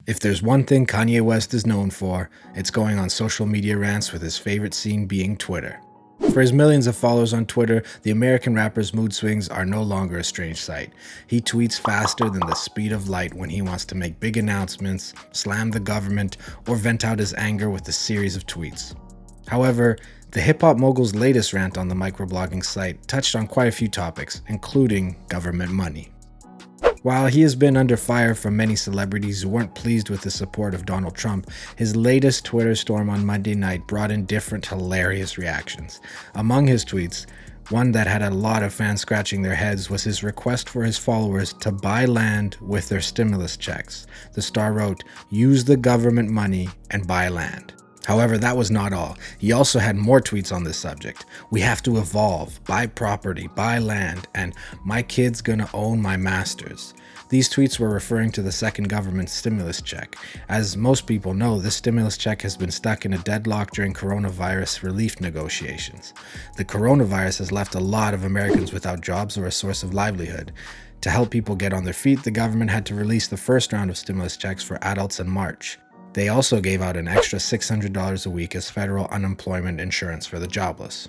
If there's one thing Kanye West is known for, it's going on social media rants with his favorite scene being Twitter. For his millions of followers on Twitter, the American rapper's mood swings are no longer a strange sight. He tweets faster than the speed of light when he wants to make big announcements, slam the government, or vent out his anger with a series of tweets. However, the hip-hop mogul's latest rant on the microblogging site touched on quite a few topics, including government money. While he has been under fire from many celebrities who weren't pleased with the support of Donald Trump, his latest Twitter storm on Monday night brought in different hilarious reactions. Among his tweets, one that had a lot of fans scratching their heads was his request for his followers to buy land with their stimulus checks. The star wrote, "Use the government money and buy land." However, that was not all. He also had more tweets on this subject. "We have to evolve, buy property, buy land, and my kid's gonna own my masters." These tweets were referring to the second government stimulus check. As most people know, this stimulus check has been stuck in a deadlock during coronavirus relief negotiations. The coronavirus has left a lot of Americans without jobs or a source of livelihood. To help people get on their feet, the government had to release the first round of stimulus checks for adults in March. They also gave out an extra $600 a week as federal unemployment insurance for the jobless.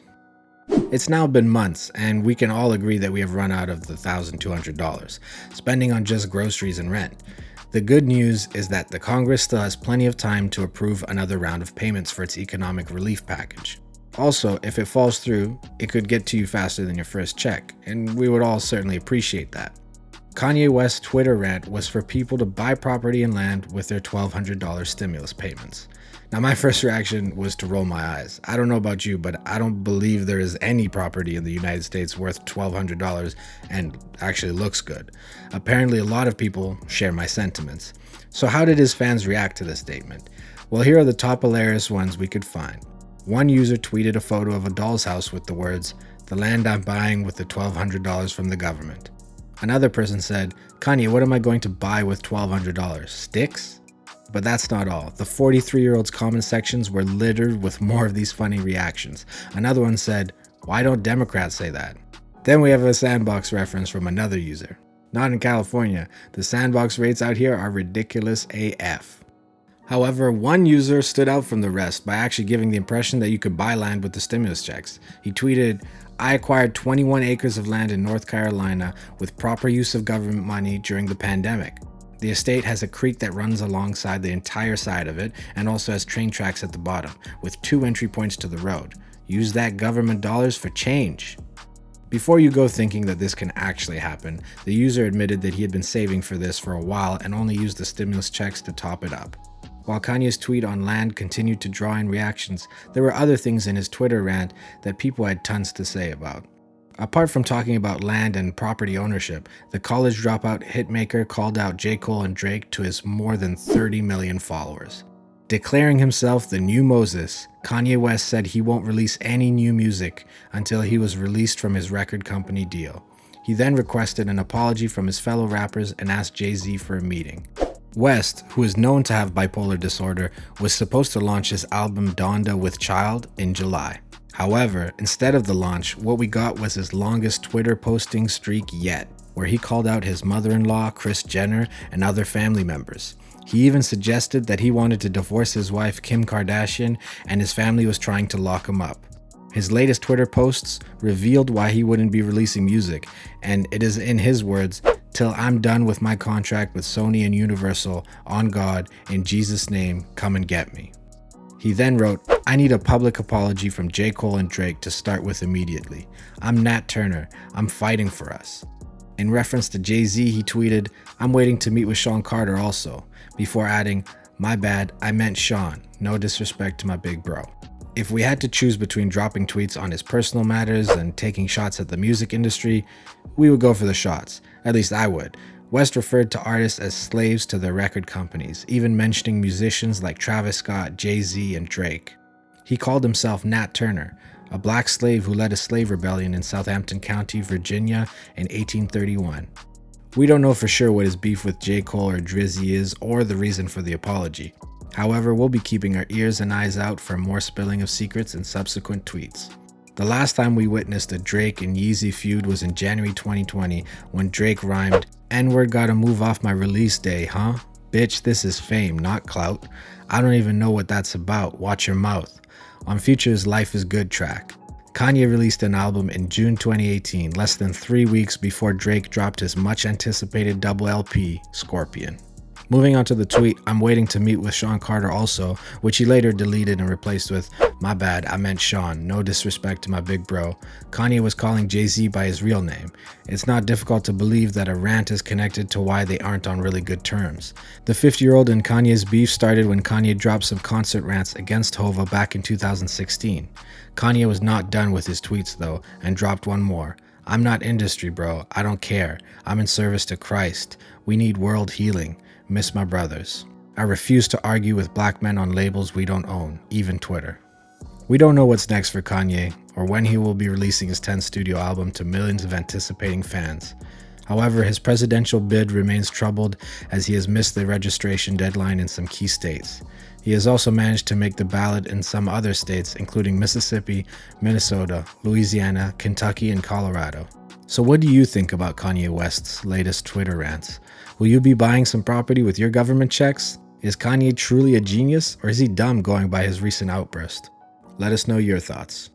It's now been months, and we can all agree that we have run out of the $1,200, spending on just groceries and rent. The good news is that the Congress still has plenty of time to approve another round of payments for its economic relief package. Also, if it falls through, it could get to you faster than your first check, and we would all certainly appreciate that. Kanye West's Twitter rant was for people to buy property and land with their $1,200 stimulus payments. Now, my first reaction was to roll my eyes. I don't know about you, but I don't believe there is any property in the United States worth $1,200 and actually looks good. Apparently, a lot of people share my sentiments. So how did his fans react to this statement? Well, here are the top hilarious ones we could find. One user tweeted a photo of a doll's house with the words, "The land I'm buying with the $1,200 from the government." Another person said, "Kanye, what am I going to buy with $1,200? Sticks?" But that's not all. The 43-year-old's comment sections were littered with more of these funny reactions. Another one said, "Why don't Democrats say that?" Then we have a sandbox reference from another user. "Not in California. The sandbox rates out here are ridiculous AF." However, one user stood out from the rest by actually giving the impression that you could buy land with the stimulus checks. He tweeted, "I acquired 21 acres of land in North Carolina with proper use of government money during the pandemic. The estate has a creek that runs alongside the entire side of it and also has train tracks at the bottom, with 2 entry points to the road. Use that government dollars for change." Before you go thinking that this can actually happen, the user admitted that he had been saving for this for a while and only used the stimulus checks to top it up. While Kanye's tweet on land continued to draw in reactions, there were other things in his Twitter rant that people had tons to say about. Apart from talking about land and property ownership, the college dropout hitmaker called out J. Cole and Drake to his more than 30 million followers. Declaring himself the new Moses, Kanye West said he won't release any new music until he was released from his record company deal. He then requested an apology from his fellow rappers and asked Jay-Z for a meeting. West, who is known to have bipolar disorder, was supposed to launch his album Donda with Child in July. However, instead of the launch, what we got was his longest Twitter posting streak yet, where he called out his mother-in-law, Kris Jenner, and other family members. He even suggested that he wanted to divorce his wife, Kim Kardashian, and his family was trying to lock him up. His latest Twitter posts revealed why he wouldn't be releasing music, and it is in his words, "Till I'm done with my contract with Sony and Universal, on God, in Jesus' name, come and get me." He then wrote, "I need a public apology from J. Cole and Drake to start with immediately. I'm Nat Turner. I'm fighting for us." In reference to Jay-Z, he tweeted, "I'm waiting to meet with Sean Carter also," before adding, "My bad, I meant Sean. No disrespect to my big bro." If we had to choose between dropping tweets on his personal matters and taking shots at the music industry, we would go for the shots. At least I would. West referred to artists as slaves to their record companies, even mentioning musicians like Travis Scott, Jay-Z, and Drake. He called himself Nat Turner, a black slave who led a slave rebellion in Southampton County, Virginia in 1831. We don't know for sure what his beef with J. Cole or Drizzy is or the reason for the apology. However, we'll be keeping our ears and eyes out for more spilling of secrets in subsequent tweets. The last time we witnessed a Drake and Yeezy feud was in January 2020 when Drake rhymed, "N-word gotta move off my release day, huh?" Bitch, this is fame, not clout. I don't even know what that's about. Watch your mouth. On Future's Life is Good track, Kanye released an album in June 2018, less than 3 weeks before Drake dropped his much anticipated double LP, Scorpion. Moving on to the tweet, I'm waiting to meet with Sean Carter also, which he later deleted and replaced with, my bad, I meant Sean, no disrespect to my big bro. Kanye was calling Jay-Z by his real name. It's not difficult to believe that a rant is connected to why they aren't on really good terms. The 50-year-old and Kanye's beef started when Kanye dropped some concert rants against Hova back in 2016. Kanye was not done with his tweets though, and dropped one more. I'm not industry, bro. I don't care. I'm in service to Christ. We need world healing. Miss my brothers. I refuse to argue with black men on labels we don't own, even Twitter. We don't know what's next for Kanye, or when he will be releasing his 10th studio album to millions of anticipating fans. However, his presidential bid remains troubled as he has missed the registration deadline in some key states. He has also managed to make the ballot in some other states, including Mississippi, Minnesota, Louisiana, Kentucky, and Colorado. So what do you think about Kanye West's latest Twitter rants? Will you be buying some property with your government checks? Is Kanye truly a genius, or is he dumb going by his recent outburst? Let us know your thoughts.